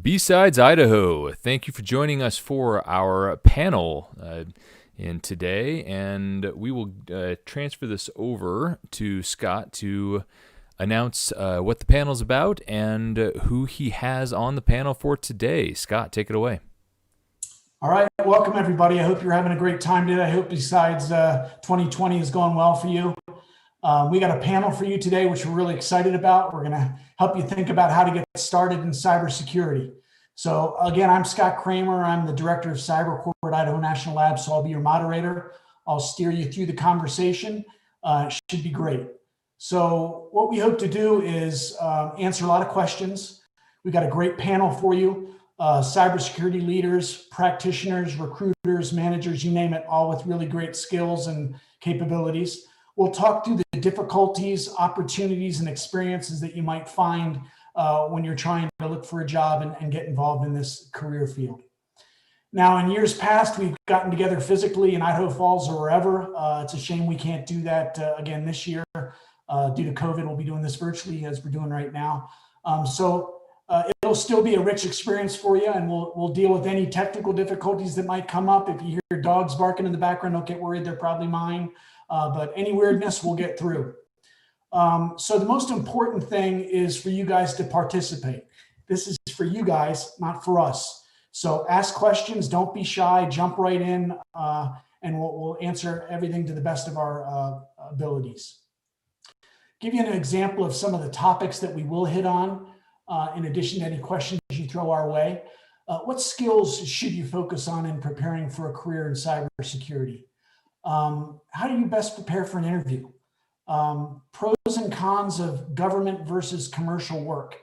B-Sides Idaho, thank you for joining us for our panel in today, and we will transfer this over to Scott to announce what the panel's about and who he has on the panel for today. Scott, take it away. All right, welcome everybody. I hope you're having a great time today. I hope besides 2020 is going well for you. We got a panel for you today, which we're really excited about. We're going to help you think about how to get started in cybersecurity. So again, I'm Scott Kramer. I'm the Director of Cyber Corps at Idaho National Lab, so I'll be your moderator. I'll steer you through the conversation. It should be great. So what we hope to do is answer a lot of questions. We've got a great panel for you. Cybersecurity leaders, practitioners, recruiters, managers, you name it, all with really great skills and capabilities. We'll talk through the difficulties, opportunities, and experiences that you might find when you're trying to look for a job and get involved in this career field. Now, in years past, we've gotten together physically in Idaho Falls or wherever. It's a shame we can't do that again this year. Due to COVID, we'll be doing this virtually as we're doing right now. It'll still be a rich experience for you, and we'll deal with any technical difficulties that might come up. If you hear dogs barking in the background, don't get worried, they're probably mine. But any weirdness we'll get through. So the most important thing is for you guys to participate. This is for you guys, not for us. So ask questions, don't be shy, jump right in, and we'll answer everything to the best of our abilities. Give you an example of some of the topics that we will hit on. In addition to any questions you throw our way, what skills should you focus on in preparing for a career in cybersecurity? How do you best prepare for an interview? Pros and cons of government versus commercial work.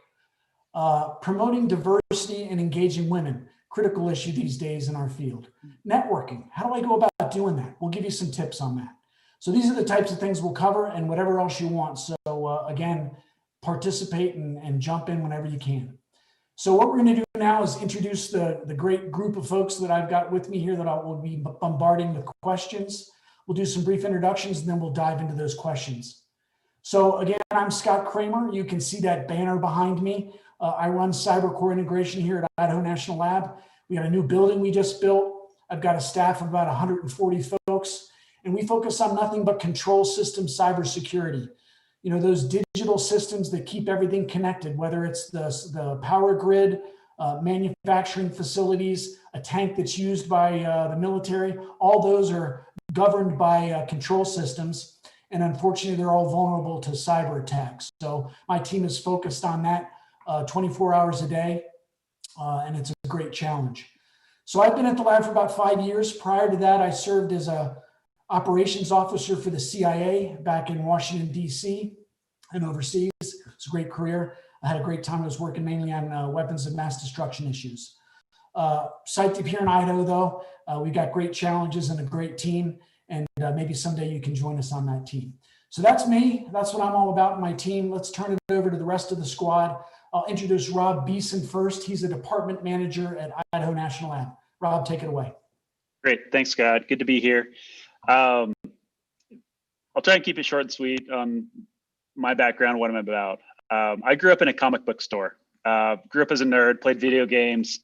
Promoting diversity and engaging women, critical issue these days in our field. Networking, how do I go about doing that? We'll give you some tips on that. So these are the types of things we'll cover and whatever else you want. So again, participate and jump in whenever you can. So what we're going to do now is introduce the great group of folks that I've got with me here that I will be bombarding with questions. We'll do some brief introductions and then we'll dive into those questions. So again, I'm Scott Kramer. You can see that banner behind me. I run Cyber Core Integration here at Idaho National Lab. We got a new building we just built. I've got a staff of about 140 folks, and we focus on nothing but control system cybersecurity. You know, those digital systems that keep everything connected, whether it's the power grid, manufacturing facilities, a tank that's used by the military, all those are governed by control systems. And unfortunately, they're all vulnerable to cyber attacks. So my team is focused on that 24 hours a day, and it's a great challenge. So I've been at the lab for about 5 years. Prior to that, I served as a operations officer for the CIA back in Washington, D.C. and overseas. It's a great career. I had a great time. I was working mainly on weapons of mass destruction issues. Psyched up here in Idaho, though. We got great challenges and a great team, and maybe someday you can join us on that team. So that's me. That's what I'm all about in my team. Let's turn it over to the rest of the squad. I'll introduce Rob Beeson first. He's a department manager at Idaho National Lab. Rob, take it away. Great. Thanks, Scott. Good to be here. I'll try and keep it short and sweet on my background, what I'm about. I grew up in a comic book store. Grew up as a nerd, played video games.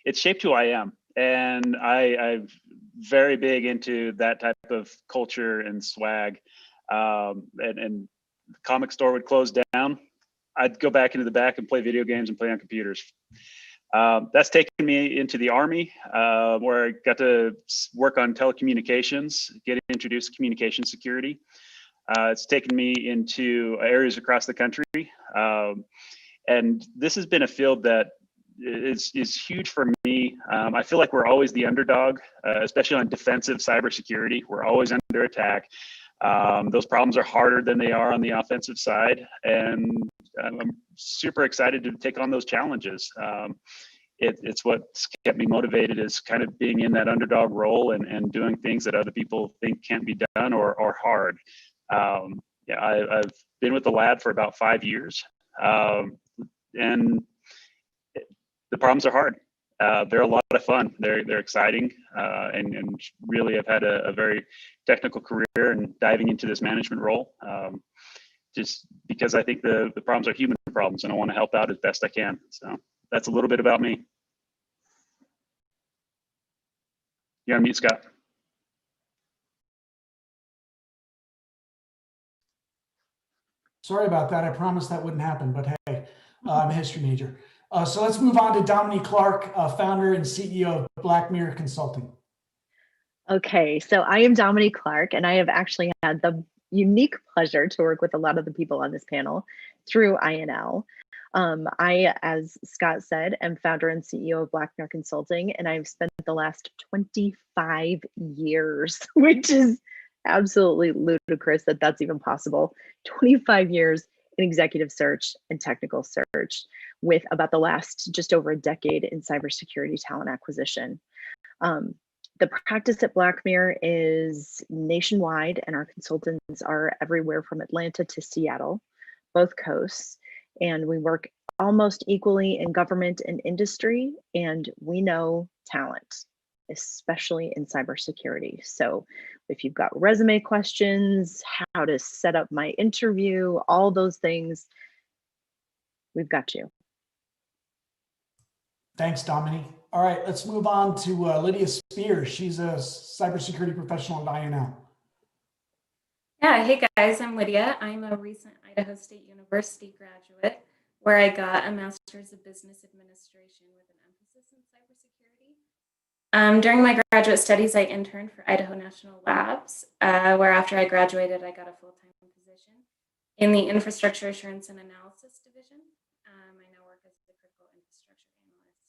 It's shaped who I am. And I'm very big into that type of culture and swag. And the comic store would close down. I'd go back into the back and play video games and play on computers. That's taken me into the Army, where I got to work on telecommunications, get introduced to communication security. It's taken me into areas across the country. And this has been a field that is huge for me. I feel like we're always the underdog, especially on defensive cybersecurity. We're always under attack. Those problems are harder than they are on the offensive side. And I'm super excited to take on those challenges. It's what's kept me motivated, is kind of being in that underdog role and doing things that other people think can't be done or are hard. I've been with the lab for about 5 years, and the problems are hard. They're a lot of fun. They're exciting, and really I've had a very technical career and diving into this management role. Just because I think the problems are human problems, and I want to help out as best I can. So that's a little bit about me. You're on mute, Scott. Sorry about that. I promised that wouldn't happen, but hey, I'm a history major. So let's move on to Dominique Clark, founder and CEO of Black Mirror Consulting. Okay, so I am Dominique Clark, and I have actually had the unique pleasure to work with a lot of the people on this panel through INL. I, as Scott said, am founder and CEO of Black Mirror Consulting, and I've spent the last 25 years, which is absolutely ludicrous that that's even possible. 25 years in executive search and technical search, with about the last just over a decade in cybersecurity talent acquisition. The practice at Black Mirror is nationwide, and our consultants are everywhere from Atlanta to Seattle, both coasts. And we work almost equally in government and industry, and we know talent, especially in cybersecurity. So if you've got resume questions, how to set up my interview, all those things, we've got you. Thanks, Dominique. All right, let's move on to Lydia Spears. She's a cybersecurity professional at INL. Yeah, hey guys, I'm Lydia. I'm a recent Idaho State University graduate where I got a master's of business administration with an emphasis in cybersecurity. During my graduate studies, I interned for Idaho National Labs, where after I graduated, I got a full-time position in the Infrastructure Assurance and Analysis Division. I now work as the critical infrastructure analyst.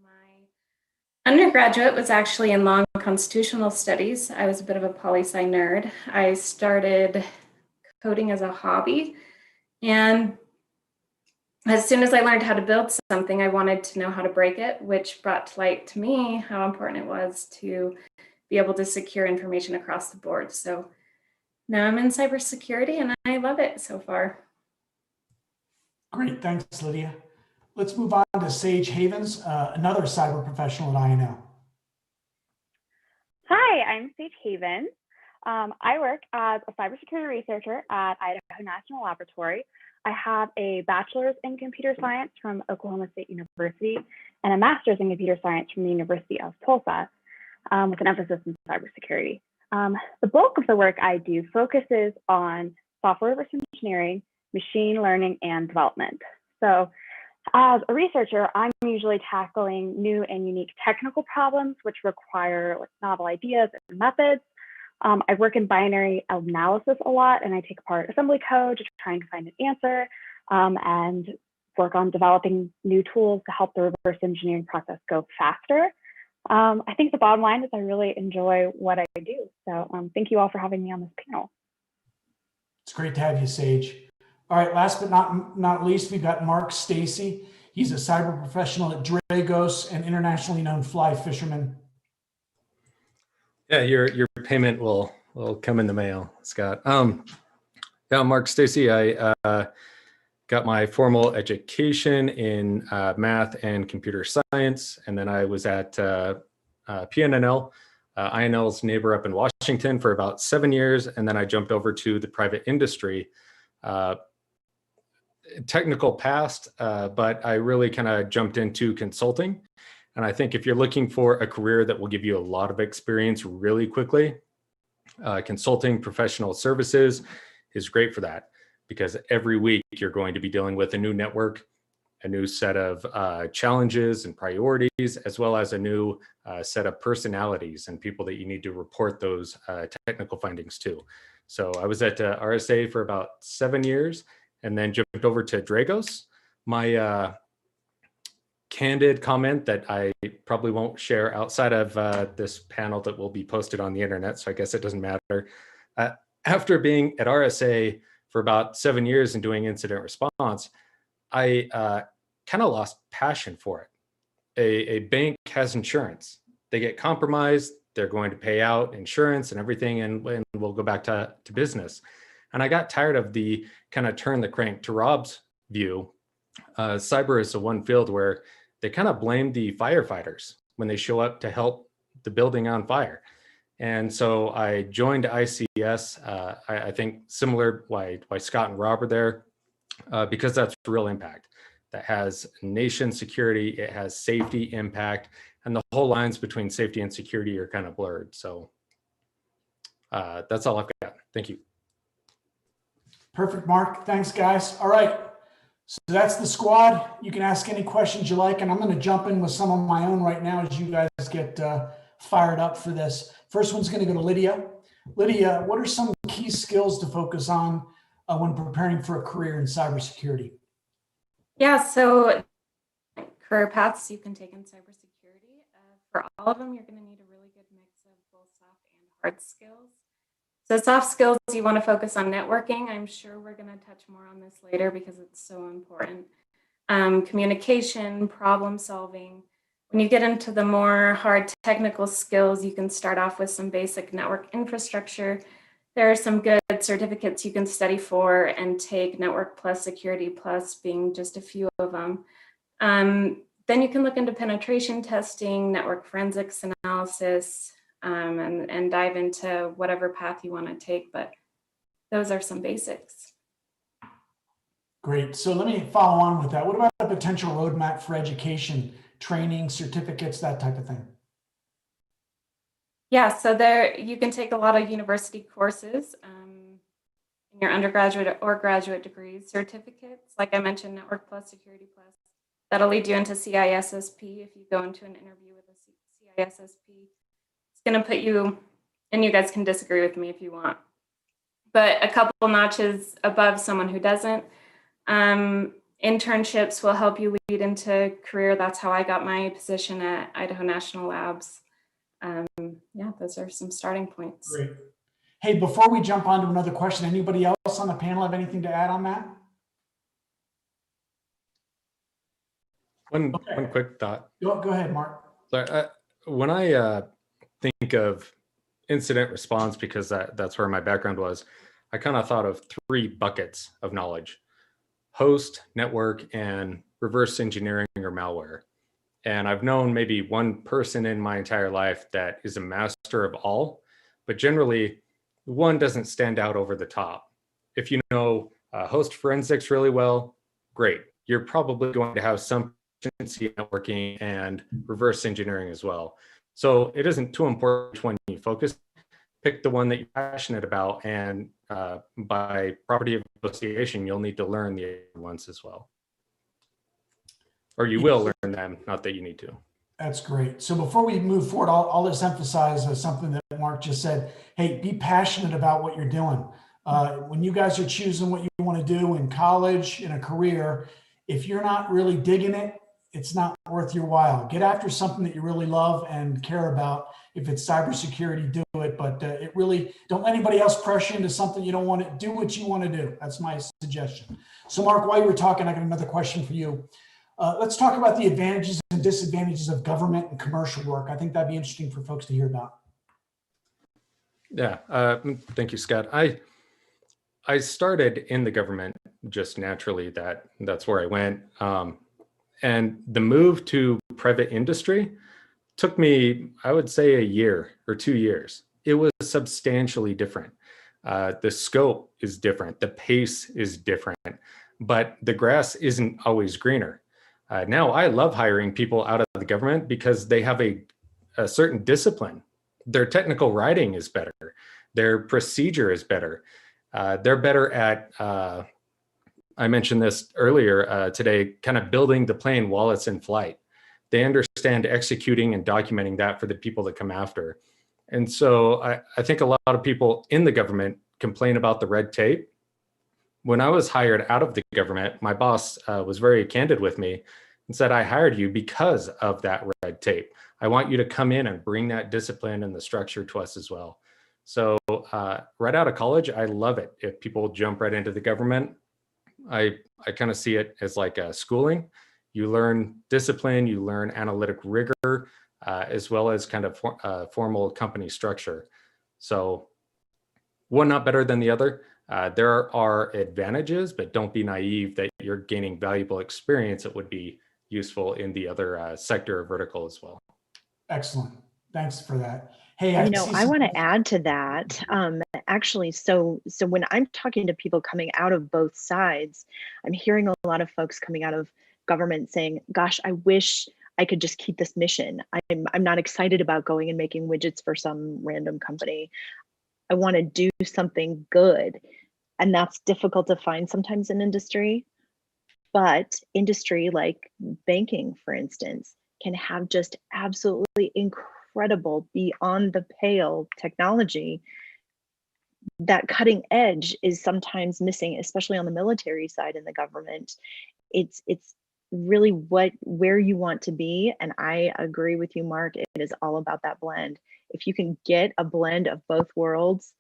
My undergraduate was actually in law and constitutional studies. I was a bit of a poli-sci nerd. I started coding as a hobby, and as soon as I learned how to build something, I wanted to know how to break it, which brought to light to me how important it was to be able to secure information across the board. So now I'm in cybersecurity and I love it so far. Great, thanks, Lydia. Let's move on to Sage Havens, another cyber professional at INL. Hi, I'm Sage Havens. I work as a cybersecurity researcher at Idaho National Laboratory. I have a bachelor's in computer science from Oklahoma State University and a master's in computer science from the University of Tulsa, with an emphasis in cybersecurity. The bulk of the work I do focuses on software reverse engineering, machine learning, and development. So as a researcher, I'm usually tackling new and unique technical problems which require novel ideas and methods. I work in binary analysis a lot, and I take apart assembly code to trying to find an answer, and work on developing new tools to help the reverse engineering process go faster. I think the bottom line is I really enjoy what I do. So thank you all for having me on this panel. It's great to have you, Sage. All right, last but not least, we've got Mark Stacy. He's a cyber professional at Dragos and internationally known fly fisherman. Yeah, your payment will come in the mail, Scott. Yeah, Mark Stacy. I got my formal education in math and computer science, and then I was at PNNL, INL's neighbor up in Washington, for about 7 years, and then I jumped over to the private industry. Technical past, but I really kind of jumped into consulting. And I think if you're looking for a career that will give you a lot of experience really quickly, consulting professional services is great for that, because every week you're going to be dealing with a new network, a new set of challenges and priorities, as well as a new set of personalities and people that you need to report those technical findings to. So I was at RSA for about 7 years and then jumped over to Dragos. My candid comment that I probably won't share outside of this panel that will be posted on the internet, so I guess it doesn't matter. After being at RSA for about 7 years and doing incident response, I kind of lost passion for it. A bank has insurance. They get compromised, they're going to pay out insurance and everything, and we'll go back to business. And I got tired of the kind of turn the crank. To Rob's view, cyber is the one field where they kind of blame the firefighters when they show up to help the building on fire. And so I joined ICS, I think similar why Scott and Rob are there, because that's real impact. that has nation security, it has safety, impact, and the whole lines between safety and security are kind of blurred. So that's all I've got. Thank you. Perfect, Mark. Thanks, guys. All right. So that's the squad. You can ask any questions you like, and I'm going to jump in with some of my own right now as you guys get fired up for this. First one's going to go to Lydia. Lydia, what are some key skills to focus on when preparing for a career in cybersecurity? Yeah, so career paths you can take in cybersecurity. For all of them, you're going to need a really good mix of both soft and hard skills. So soft skills, you want to focus on networking. I'm sure we're going to touch more on this later because it's so important. Communication, problem solving. When you get into the more hard technical skills, you can start off with some basic network infrastructure. There are some good certificates you can study for and take, Network Plus, Security Plus being just a few of them. Then you can look into penetration testing, network forensics analysis, and dive into whatever path you want to take, but those are some basics. Great. So let me follow on with that. What about a potential roadmap for education, training, certificates, that type of thing? Yeah, so there you can take a lot of university courses in your undergraduate or graduate degrees, certificates, like I mentioned, Network Plus, Security Plus. That'll lead you into CISSP if you go into an interview with a CISSP. It's going to put you, and you guys can disagree with me if you want, but a couple notches above someone who doesn't. Internships will help you lead into career. That's how I got my position at Idaho National Labs. Yeah, those are some starting points. Great. Hey, before we jump on to another question, anybody else on the panel have anything to add on that? One quick thought. Go ahead, Mark. So when I think of incident response, because that's where my background was, I kind of thought of 3 buckets of knowledge: host, network, and reverse engineering or malware. And I've known maybe one person in my entire life that is a master of all, but generally one doesn't stand out over the top. If you know host forensics really well, great. You're probably going to have some proficiency in networking and reverse engineering as well. So it isn't too important when you focus. Pick the one that you're passionate about, and by property of association, you'll need to learn the other ones as well. Or you will learn them, not that you need to. That's great. So before we move forward, I'll just emphasize something that Mark just said. Hey, be passionate about what you're doing. When you guys are choosing what you want to do in college, in a career, if you're not really digging it, it's not worth your while. Get after something that you really love and care about. If it's cybersecurity, do it. But it really, don't let anybody else pressure you into something you don't want to do. What you want to do. That's my suggestion. So Mark, while you were talking, I got another question for you. Let's talk about the advantages and disadvantages of government and commercial work. I think that'd be interesting for folks to hear about. Yeah, thank you, Scott. I started in the government just naturally. That's where I went. And the move to private industry took me, I would say, a year or 2 years. It was substantially different. The scope is different. The pace is different, but the grass isn't always greener. Now I love hiring people out of the government because they have a certain discipline. Their technical writing is better. Their procedure is better. They're better at, I mentioned this earlier today, kind of building the plane while it's in flight. They understand executing and documenting that for the people that come after. And so I think a lot of people in the government complain about the red tape. When I was hired out of the government, my boss was very candid with me and said, I hired you because of that red tape. I want you to come in and bring that discipline and the structure to us as well. So right out of college, I love it if people jump right into the government. I kind of see it as like a schooling. You learn discipline, you learn analytic rigor, as well as kind of formal company structure. So one not better than the other. There are advantages, but don't be naive that you're gaining valuable experience that would be useful in the other sector or vertical as well. Excellent. Thanks for that. Hey, I see I some. want to add to that. Actually, so when I'm talking to people coming out of both sides, I'm hearing a lot of folks coming out of government saying, "Gosh, I wish I could just keep this mission. I'm not excited about going and making widgets for some random company. I want to do something good." And that's difficult to find sometimes in industry. But industry like banking, for instance, can have just absolutely incredible, beyond the pale technology. That cutting edge is sometimes missing, especially on the military side in the government. It's really where you want to be. And I agree with you, Mark. It is all about that blend. If you can get a blend of both worlds,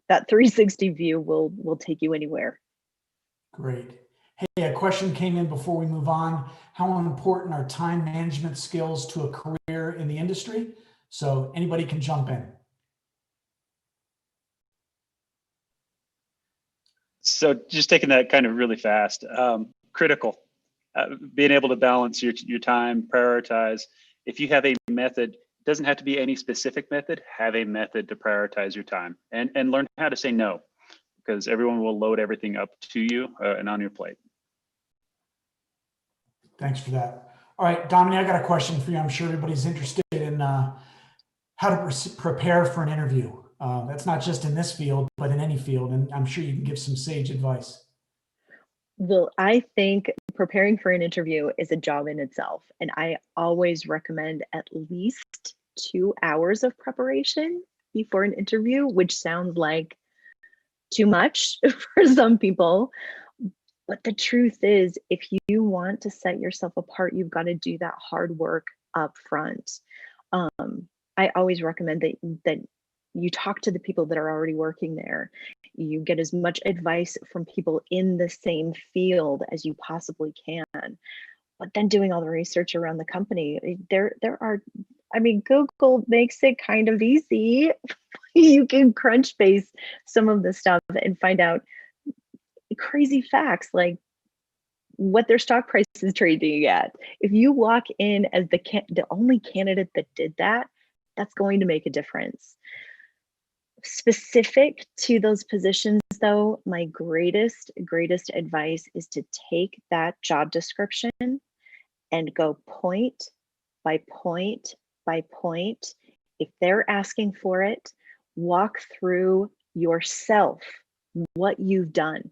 that 360 view will take you anywhere. Great. Hey, a question came in before we move on. How important are time management skills to a career in the industry? So anybody can jump in. So just taking that kind of really fast, critical, being able to balance your time, prioritize. If you have a method, it doesn't have to be any specific method, have a method to prioritize your time, and learn how to say no, because everyone will load everything up to you and on your plate. Thanks for that. All right, Dominic, I got a question for you. I'm sure everybody's interested in how to prepare for an interview. That's not just in this field, but in any field. And I'm sure you can give some sage advice. Well, I think preparing for an interview is a job in itself. And I always recommend at least 2 hours of preparation before an interview, which sounds like too much for some people. But the truth is, if you want to set yourself apart, you've got to do that hard work up front. I always recommend that you talk to the people that are already working there. You get as much advice from people in the same field as you possibly can. But then doing all the research around the company, there are, I mean, Google makes it kind of easy. You can crunch base some of the stuff and find out crazy facts like what their stock price is trading at. If you walk in as the only candidate that did that, that's going to make a difference. Specific to those positions, though, my greatest advice is to take that job description and go point by point by point. If they're asking for it, walk through yourself what you've done.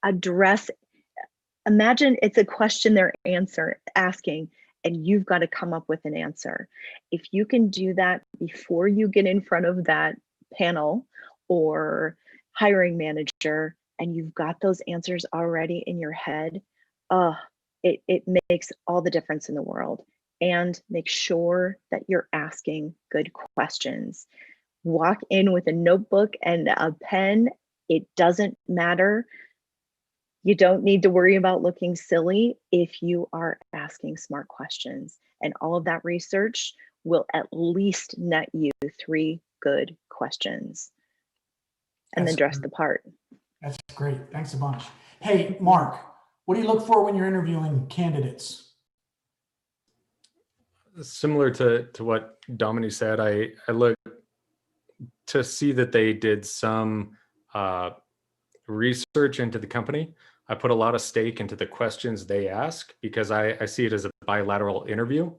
Address, imagine it's a question they're asking, and you've got to come up with an answer. If you can do that before you get in front of that panel or hiring manager, and you've got those answers already in your head, it makes all the difference in the world. And make sure that you're asking good questions. Walk in with a notebook and a pen. It doesn't matter. You don't need to worry about looking silly if you are asking smart questions. And all of that research will at least net you 3 good questions. And then dress the part. That's great. Thanks a bunch. Hey, Mark, what do you look for when you're interviewing candidates? Similar to what Dominic said, I look to see that they did some research into the company. I put a lot of stake into the questions they ask because I see it as a bilateral interview.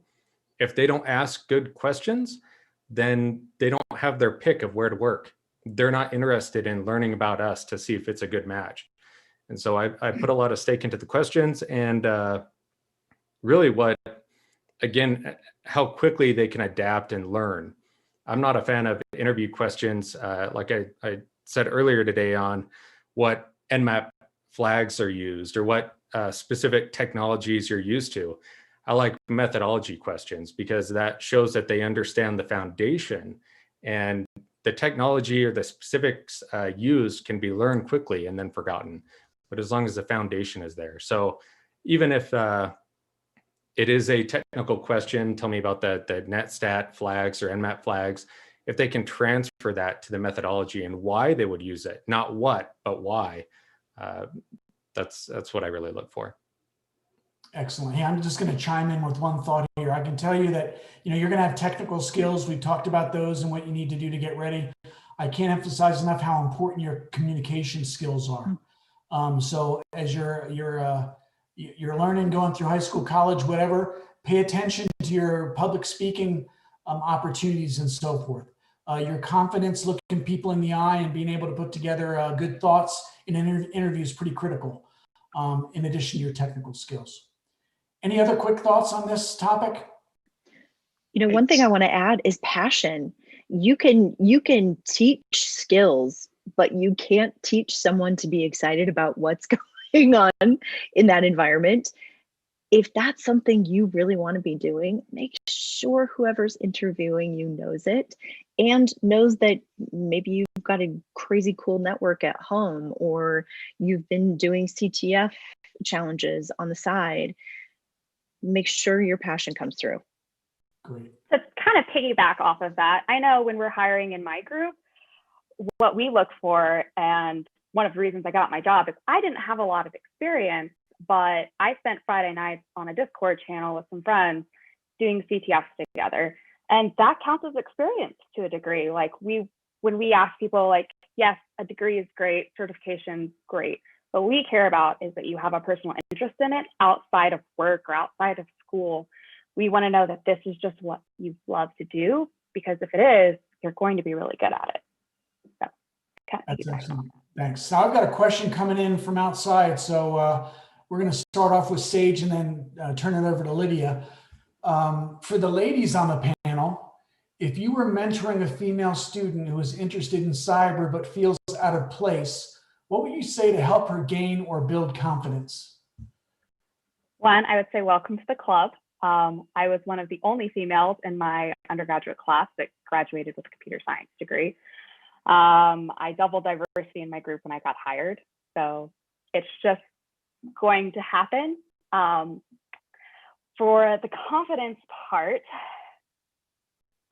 If they don't ask good questions, then they don't have their pick of where to work. They're not interested in learning about us to see if it's a good match. And so I put a lot of stake into the questions and really again, how quickly they can adapt and learn. I'm not a fan of interview questions, like I said earlier today, on what Nmap flags are used or what specific technologies you're used to. I like methodology questions because that shows that they understand the foundation, and the technology or the specifics used can be learned quickly and then forgotten. But as long as the foundation is there. So even if it is a technical question, tell me about the netstat flags or Nmap flags, if they can transfer that to the methodology and why they would use it, not what, but why, that's what I really look for. Excellent. Hey, I'm just going to chime in with one thought here. I can tell you that, you're going to have technical skills. We've talked about those and what you need to do to get ready. I can't emphasize enough how important your communication skills are. So as you're learning, going through high school, college, whatever, pay attention to your public speaking opportunities and so forth. Your confidence, looking people in the eye and being able to put together good thoughts in an interview is pretty critical, in addition to your technical skills. Any other quick thoughts on this topic? One thing I want to add is passion. You can teach skills, but you can't teach someone to be excited about what's going on in that environment. If that's something you really want to be doing, make sure whoever's interviewing you knows it and knows that maybe you've got a crazy cool network at home, or you've been doing CTF challenges on the side. Make sure your passion comes through. Great. To kind of piggyback off of that, I know when we're hiring in my group, what we look for, and one of the reasons I got my job is I didn't have a lot of experience, but I spent Friday nights on a Discord channel with some friends doing CTFs together. And that counts as experience to a degree. Like when we ask people, like, yes, a degree is great, certification, great. What we care about is that you have a personal interest in it outside of work or outside of school. We want to know that this is just what you love to do, because if it is, you're going to be really good at it. So, that's excellent. Thanks. So I've got a question coming in from outside. So we're going to start off with Sage and then turn it over to Lydia. For the ladies on the panel, if you were mentoring a female student who is interested in cyber but feels out of place, what would you say to help her gain or build confidence? One, I would say welcome to the club. I was one of the only females in my undergraduate class that graduated with a computer science degree. I doubled diversity in my group when I got hired. So it's just going to happen. For the confidence part,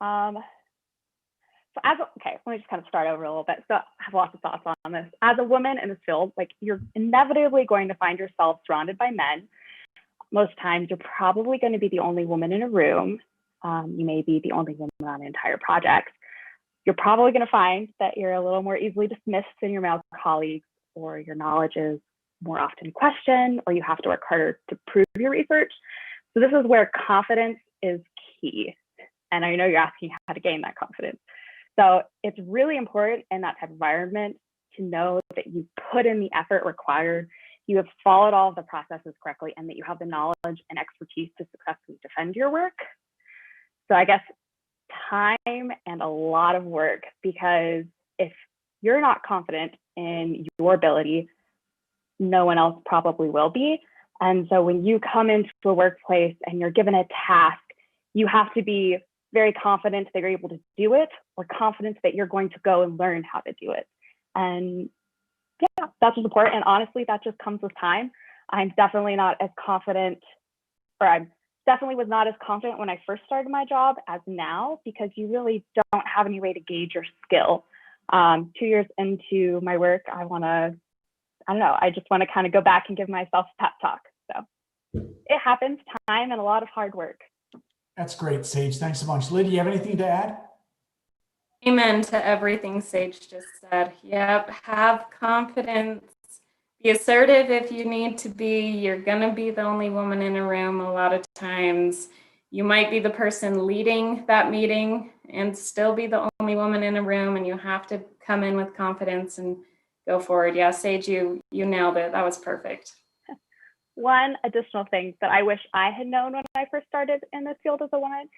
let me just kind of start over a little bit. So I have lots of thoughts on this. As a woman in this field, like, you're inevitably going to find yourself surrounded by men. Most times you're probably going to be the only woman in a room. You may be the only woman on an entire project. You're probably going to find that you're a little more easily dismissed than your male colleagues, or your knowledge is more often questioned, or you have to work harder to prove your research. So this is where confidence is key. And I know you're asking how to gain that confidence. So it's really important in that type of environment to know that you put in the effort required, you have followed all of the processes correctly, and that you have the knowledge and expertise to successfully defend your work. So I guess time and a lot of work, because if you're not confident in your ability, no one else probably will be. And so when you come into a workplace and you're given a task, you have to be very confident that you're able to do it, or confident that you're going to go and learn how to do it. And yeah, that's what's important. And honestly, that just comes with time. I'm definitely not as confident, or I definitely was not as confident when I first started my job as now, because you really don't have any way to gauge your skill. 2 years into my work, I just want to kind of go back and give myself a pep talk. So it happens, time and a lot of hard work. That's great, Sage. Thanks so much. Lydia, you have anything to add? Amen to everything Sage just said. Yep, have confidence. Be assertive if you need to be. You're going to be the only woman in a room a lot of times. You might be the person leading that meeting and still be the only woman in a room, and you have to come in with confidence and go forward. Yeah, Sage, you nailed it. That was perfect. One additional thing that I wish I had known when I first started in this field as a woman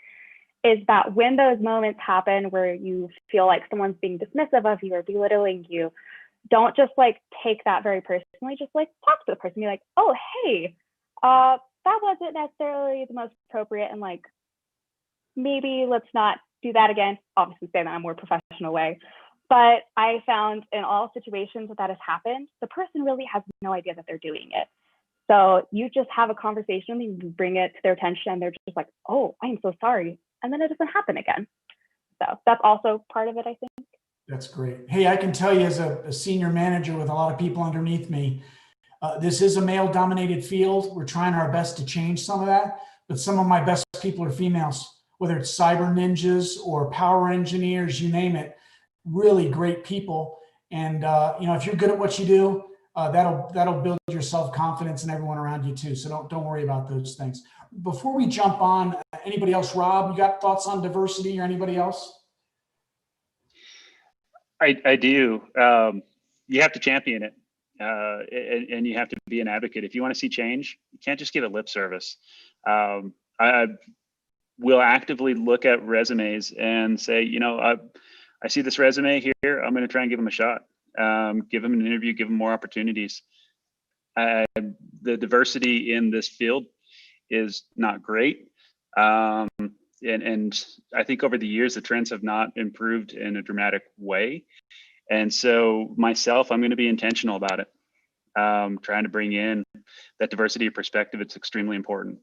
is that when those moments happen where you feel like someone's being dismissive of you or belittling you, don't just like take that very personally. Just like talk to the person, be like, oh, hey, that wasn't necessarily the most appropriate, and like, maybe let's not do that again. Obviously say that in a more professional way. But I found in all situations that has happened, the person really has no idea that they're doing it. So you just have a conversation, you bring it to their attention, and they're just like, oh, I am so sorry. And then it doesn't happen again. So that's also part of it, I think. That's great. Hey, I can tell you as a senior manager with a lot of people underneath me, This is a male-dominated field. We're trying our best to change some of that, but some of my best people are females, whether it's cyber ninjas or power engineers, you name it. Really great people. And if you're good at what you do, that'll build your self-confidence and everyone around you too. So don't worry about those things. Before we jump on, anybody else? Rob, you got thoughts on diversity or anybody else? I do. You have to champion it, and you have to be an advocate. If you want to see change, you can't just give it lip service. I will actively look at resumes and say, I see this resume here. I'm going to try and give them a shot. Give them an interview. Give them more opportunities. The diversity in this field is not great. And I think over the years, the trends have not improved in a dramatic way. And so myself, I'm going to be intentional about it. Trying to bring in that diversity of perspective. It's extremely important.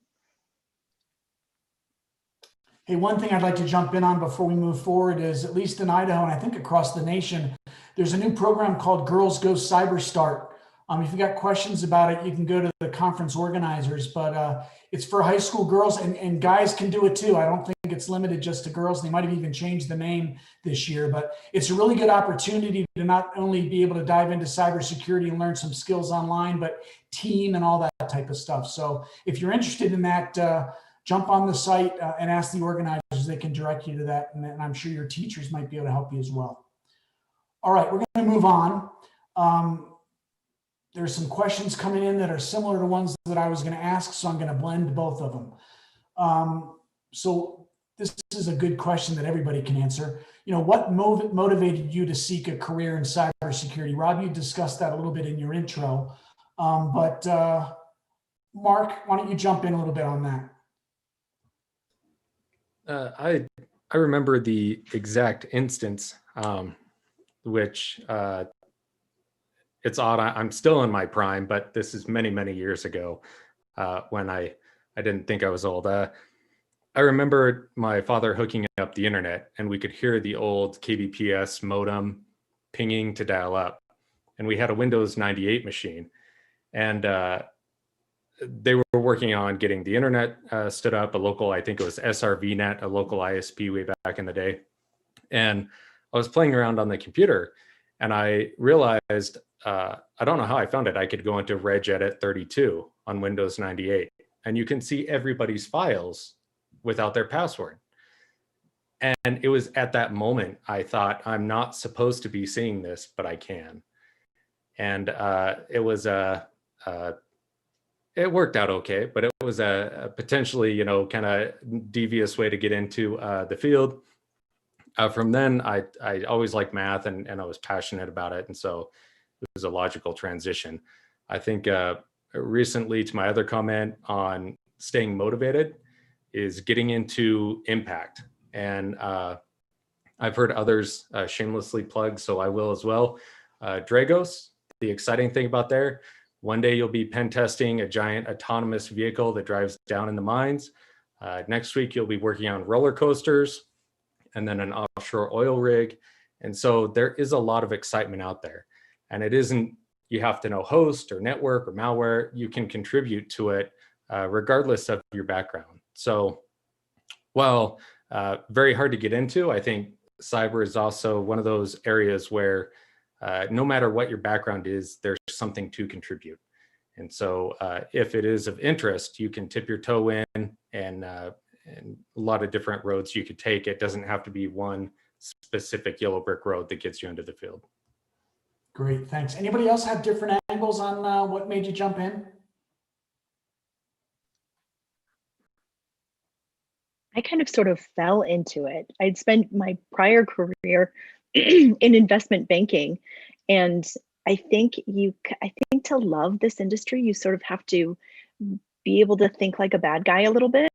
Hey, one thing I'd like to jump in on before we move forward is, at least in Idaho, and I think across the nation, there's a new program called Girls Go Cyber Start. If you got questions about it, you can go to the conference organizers, but it's for high school girls, and guys can do it too. I don't think it's limited just to girls. They might have even changed the name this year, but it's a really good opportunity to not only be able to dive into cybersecurity and learn some skills online, but team and all that type of stuff. So if you're interested in that, jump on the site and ask the organizers. They can direct you to that, and I'm sure your teachers might be able to help you as well. All right, we're going to move on. There's some questions coming in that are similar to ones that I was going to ask, so I'm going to blend both of them. So this is a good question that everybody can answer. What motivated you to seek a career in cybersecurity? Rob, you discussed that a little bit in your intro, but Mark, why don't you jump in a little bit on that? I remember the exact instance, which it's odd. I'm still in my prime, but this is many, many years ago when I didn't think I was old. I remember my father hooking up the internet, and we could hear the old kbps modem pinging to dial up. And we had a Windows 98 machine. And they were working on getting the internet stood up, I think it was SRVNet, a local ISP way back in the day. And I was playing around on the computer, and I realized, I don't know how I found it. I could go into regedit 32 on Windows 98, and you can see everybody's files without their password. And it was at that moment I thought, I'm not supposed to be seeing this, but I can. And it was it worked out okay, but it was a potentially, kind of devious way to get into the field. From then, I always liked math, and I was passionate about it. And so it was a logical transition. I think recently, to my other comment on staying motivated, is getting into impact. And I've heard others shamelessly plug, so I will as well. Dragos, the exciting thing about there, one day you'll be pen testing a giant autonomous vehicle that drives down in the mines. Next week, you'll be working on roller coasters, and then an offshore oil rig. And so there is a lot of excitement out there. And it isn't, you have to know host or network or malware. You can contribute to it regardless of your background. So while very hard to get into, I think cyber is also one of those areas where no matter what your background is, there's something to contribute. And so if it is of interest, you can tip your toe in, and a lot of different roads you could take. It doesn't have to be one specific yellow brick road that gets you into the field. Great, thanks. Anybody else have different angles on what made you jump in? I kind of sort of fell into it. I'd spent my prior career in investment banking, and I think to love this industry, you sort of have to be able to think like a bad guy a little bit.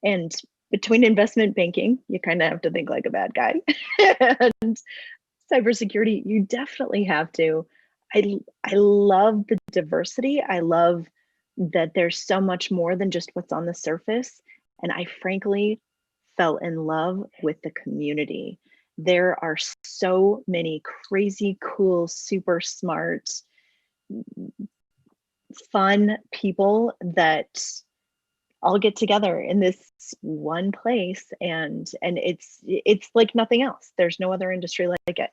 And between investment banking, you kind of have to think like a bad guy. And cybersecurity, you definitely have to. I love the diversity. I love that there's so much more than just what's on the surface. And I frankly fell in love with the community. There are so many crazy, cool, super smart, fun people that all get together in this one place, and it's like nothing else. There's no other industry like it.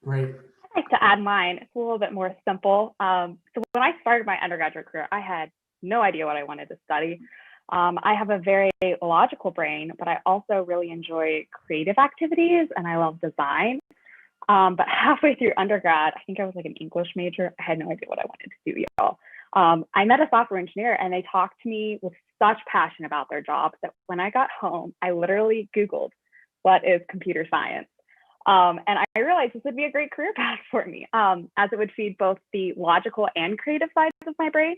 Great. I'd like to add mine. It's a little bit more simple. So when I started my undergraduate career, I had no idea what I wanted to study. I have a very logical brain, but I also really enjoy creative activities and I love design. But halfway through undergrad, I think I was like an English major. I had no idea what I wanted to do, y'all. I met a software engineer and they talked to me with such passion about their jobs that when I got home, I literally Googled, what is computer science? And I realized this would be a great career path for me, as it would feed both the logical and creative sides of my brain.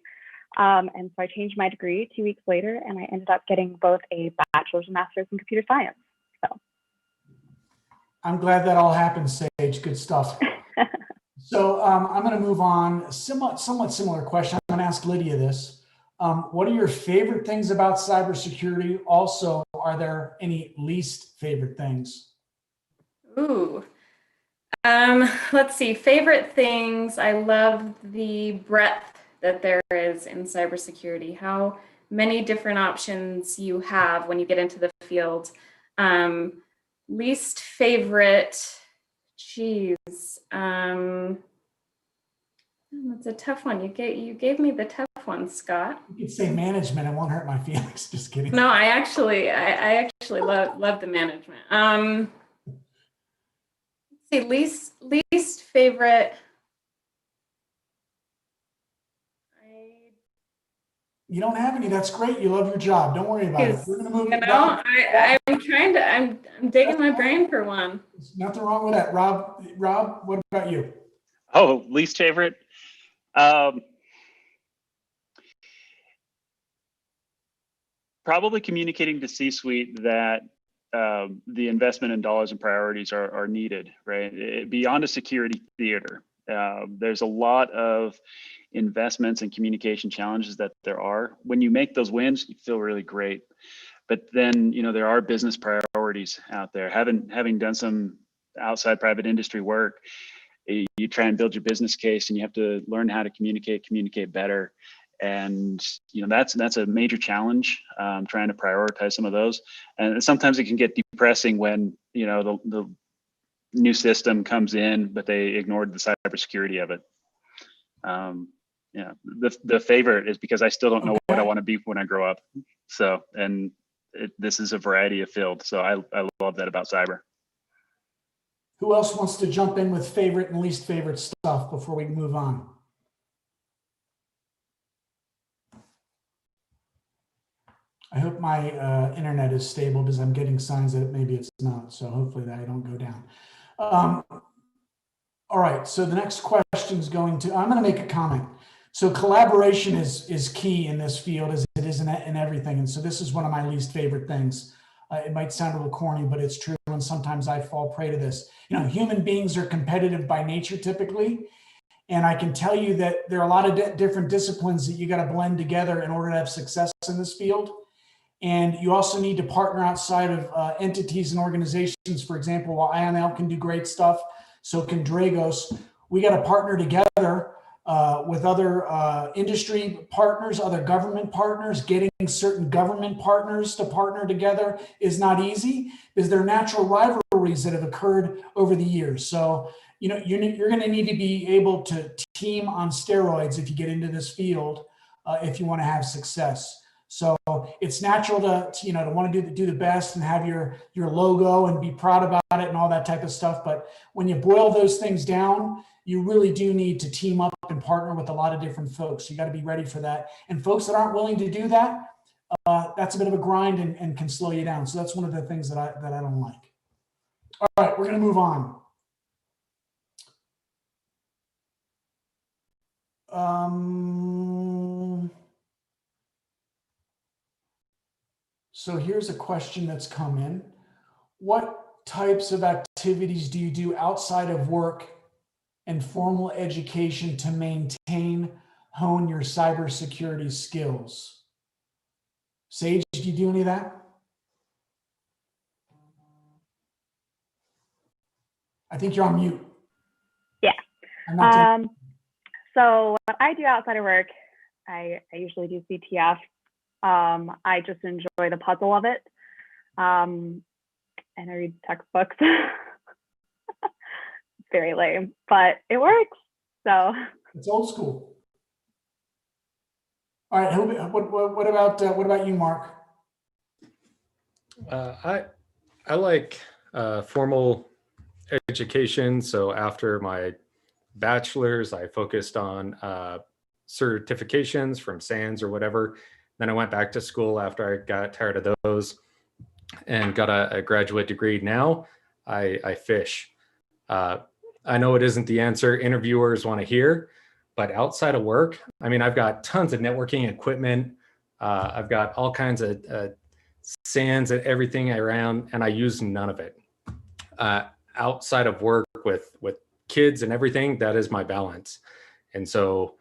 And so I changed my degree 2 weeks later, and I ended up getting both a bachelor's and master's in computer science. So I'm glad that all happened, Sage. Good stuff. So I'm going to move on. Somewhat similar question. I'm going to ask Lydia this. What are your favorite things about cybersecurity? Also, are there any least favorite things? Ooh. Let's see. Favorite things. I love the breadth that there is in cybersecurity. How many different options you have when you get into the field. Least favorite. Geez. That's a tough one. You gave me the tough one, Scott. You could say management. It won't hurt my feelings. Just kidding. No, I actually love the management. Let's see, least favorite. You don't have any. That's great. You love your job. Don't worry about it. We're going to move. I'm digging my brain for one. There's nothing wrong with that. Rob, what about you? Oh, least favorite. Probably communicating to C-suite that the investment in dollars and priorities are needed, right? Beyond a security theater, there's a lot of investments and communication challenges that there are. When you make those wins, you feel really great. But then, there are business priorities out there. Having done some outside private industry work, you try and build your business case and you have to learn how to communicate better. And that's a major challenge, trying to prioritize some of those. And sometimes it can get depressing when the new system comes in, but they ignored the cybersecurity of it. The favorite is because I still don't know what I want to be when I grow up. So, and this is a variety of fields. So I love that about cyber. Who else wants to jump in with favorite and least favorite stuff before we move on? I hope my internet is stable because I'm getting signs that maybe it's not. So hopefully that I don't go down. All right. So the next question is I'm going to make a comment. So collaboration is key in this field as it is in everything. And so this is one of my least favorite things. It might sound a little corny, but it's true. And sometimes I fall prey to this. Human beings are competitive by nature typically. And I can tell you that there are a lot of different disciplines that you got to blend together in order to have success in this field. And you also need to partner outside of entities and organizations. For example, while INL can do great stuff, so can Dragos. We got to partner together with other industry partners, other government partners. Getting certain government partners to partner together is not easy because there are natural rivalries that have occurred over the years. So, you're going to need to be able to team on steroids if you get into this field, if you want to have success. So it's natural to want to do the best and have your logo and be proud about it and all that type of stuff. But when you boil those things down, you really do need to team up and partner with a lot of different folks. You got to be ready for that. And folks that aren't willing to do that, that's a bit of a grind and can slow you down. So that's one of the things that I don't like. All right, we're going to move on. So here's a question that's come in. What types of activities do you do outside of work and formal education to hone your cybersecurity skills? Sage, do you do any of that? I think you're on mute. Yeah. So what I do outside of work, I usually do CTF. I just enjoy the puzzle of it. And I read textbooks. Very lame, but it works. So It's old school. All right. What about you, Mark? I like formal education. So after my bachelor's, I focused on certifications from SANS or whatever. Then I went back to school after I got tired of those and got a graduate degree. Now I fish. I know it isn't the answer interviewers want to hear, but outside of work, I mean, I've got tons of networking equipment. I've got all kinds of SANs and everything around, and I use none of it. Outside of work with kids and everything, that is my balance. And so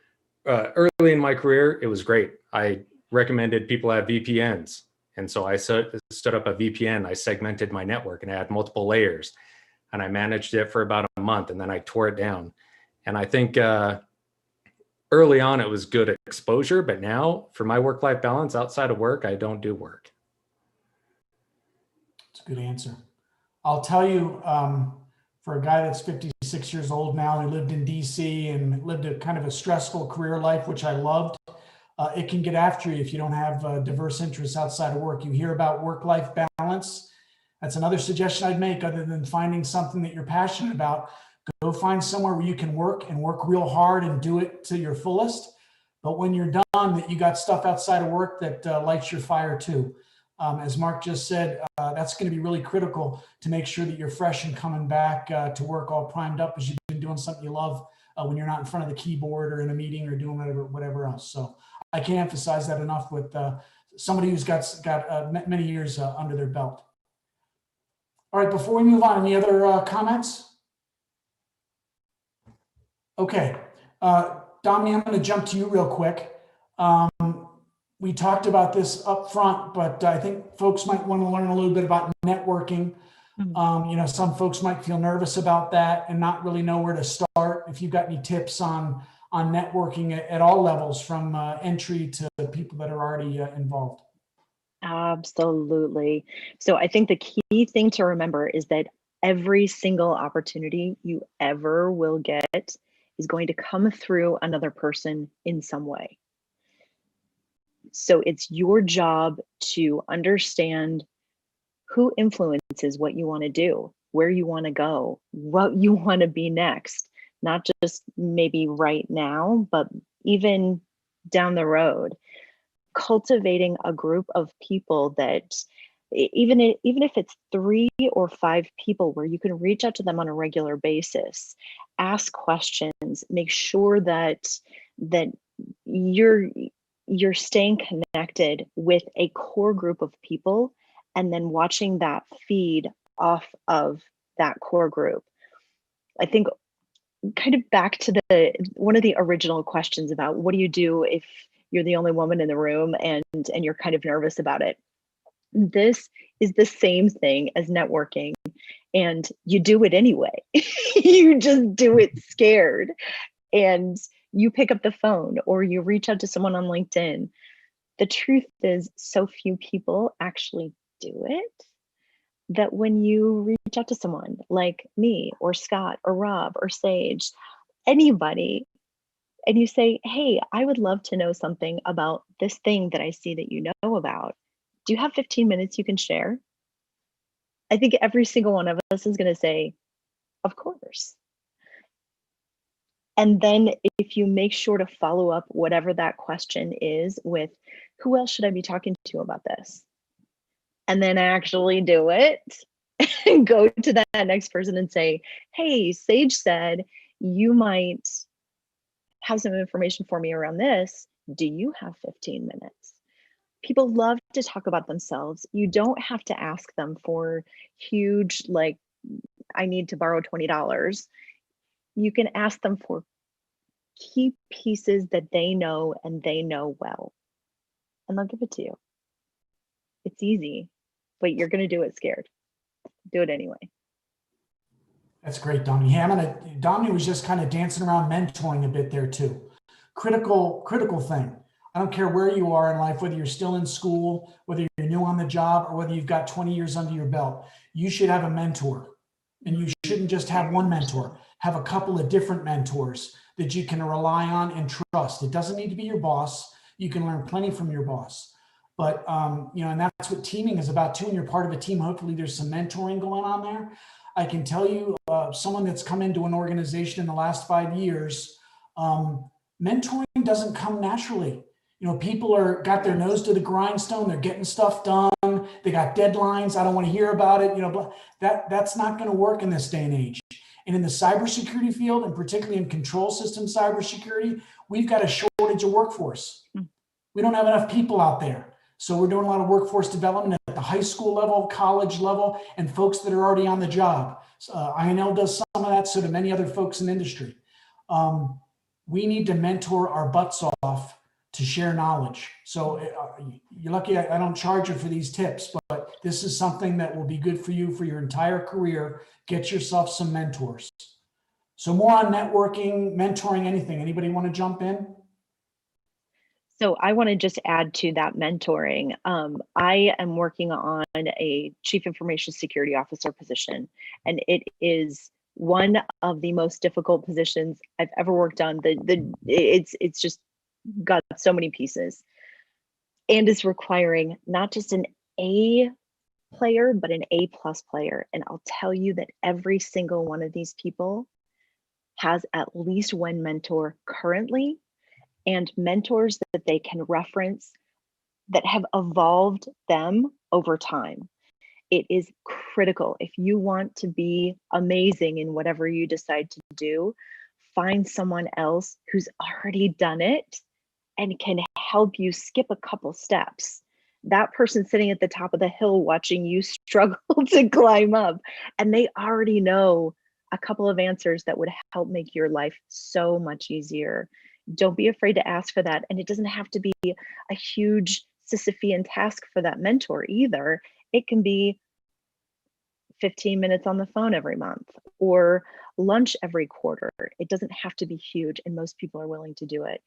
early in my career, it was great. I recommended people have VPNs. And so I stood up a VPN. I segmented my network and I had multiple layers. And I managed it for about a month, and then I tore it down. And I think early on it was good exposure, but now for my work-life balance outside of work, I don't do work. It's a good answer. I'll tell you, for a guy that's 56 years old now, who lived in DC and lived a kind of a stressful career life, which I loved, it can get after you if you don't have diverse interests outside of work. You hear about work-life balance. That's another suggestion I'd make, other than finding something that you're passionate about. Go find somewhere where you can work and work real hard and do it to your fullest. But when you're done, that you got stuff outside of work that lights your fire too. As Mark just said, that's going to be really critical to make sure that you're fresh and coming back to work all primed up as you've been doing something you love when you're not in front of the keyboard or in a meeting or doing whatever else. So I can't emphasize that enough with somebody who's got many years under their belt. All right, before we move on, any other comments? Okay, Dominique, I'm going to jump to you real quick. We talked about this up front, but I think folks might want to learn a little bit about networking. Some folks might feel nervous about that and not really know where to start. If you've got any tips on networking at all levels, from entry to people that are already involved. Absolutely. So I think the key thing to remember is that every single opportunity you ever will get is going to come through another person in some way. So it's your job to understand who influences what you want to do, where you want to go, what you want to be next, not just maybe right now, but even down the road. Cultivating a group of people that even if it's 3 or 5 people where you can reach out to them on a regular basis, ask questions, make sure that you're staying connected with a core group of people, and then watching that feed off of that core group. I think kind of back to one of the original questions about what do you do if you're the only woman in the room and you're kind of nervous about it. This is the same thing as networking, and you do it anyway. You just do it scared, and you pick up the phone or you reach out to someone on LinkedIn. The truth is, so few people actually do it that when you reach out to someone like me or Scott or Rob or Sage, anybody, and you say, hey, I would love to know something about this thing that I see that you know about. Do you have 15 minutes you can share? I think every single one of us is going to say, of course. And then if you make sure to follow up whatever that question is with, who else should I be talking to about this? And then actually do it and go to that next person and say, hey, Sage said you might have some information for me around this. Do you have 15 minutes? People love to talk about themselves. You don't have to ask them for huge, like, I need to borrow $20. You can ask them for key pieces that they know and they know well, and they'll give it to you. It's easy, but you're going to do it scared. Do it anyway. That's great, Dominic. Hey, Dominic was just kind of dancing around mentoring a bit there too. Critical thing. I don't care where you are in life, whether you're still in school, whether you're new on the job, or whether you've got 20 years under your belt. You should have a mentor, and you shouldn't just have one mentor. Have a couple of different mentors that you can rely on and trust. It doesn't need to be your boss. You can learn plenty from your boss. But and that's what teaming is about too. When you're part of a team, hopefully there's some mentoring going on there. I can tell you, someone that's come into an organization in the last 5 years, mentoring doesn't come naturally. People got their nose to the grindstone. They're getting stuff done. They got deadlines. I don't want to hear about it. That's not going to work in this day and age. And in the cybersecurity field, and particularly in control system cybersecurity, we've got a shortage of workforce. We don't have enough people out there. So we're doing a lot of workforce development at the high school level, college level, and folks that are already on the job. INL does some of that, so do many other folks in industry. We need to mentor our butts off to share knowledge. So you're lucky I don't charge you for these tips, but this is something that will be good for you for your entire career. Get yourself some mentors. So more on networking, mentoring, anything. Anybody want to jump in? So I want to just add to that mentoring. I am working on a chief information security officer position, and it is one of the most difficult positions I've ever worked on. It's just got so many pieces, and is requiring not just an A player, but an A+ player. And I'll tell you that every single one of these people has at least one mentor currently, and mentors that they can reference that have evolved them over time. It is critical. If you want to be amazing in whatever you decide to do, find someone else who's already done it and can help you skip a couple steps. That person sitting at the top of the hill watching you struggle to climb up, and they already know a couple of answers that would help make your life so much easier. Don't be afraid to ask for that. And it doesn't have to be a huge Sisyphean task for that mentor either. It can be 15 minutes on the phone every month or lunch every quarter. It doesn't have to be huge, and most people are willing to do it.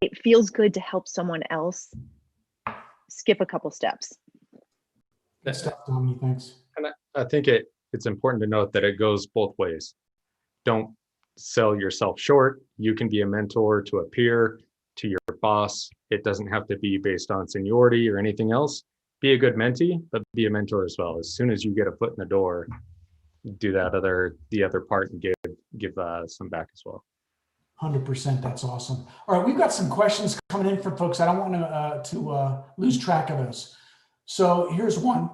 It feels good to help someone else skip a couple steps. Good stuff, Dominic. Thanks. And I think it's important to note that it goes both ways. Don't sell yourself short. You can be a mentor to a peer, to your boss. It doesn't have to be based on seniority or anything else. Be a good mentee, but be a mentor as well. As soon as you get a foot in the door, do the other part and give some back as well. 100%. That's awesome. All right, we've got some questions coming in from folks. I don't want to lose track of those. So here's one.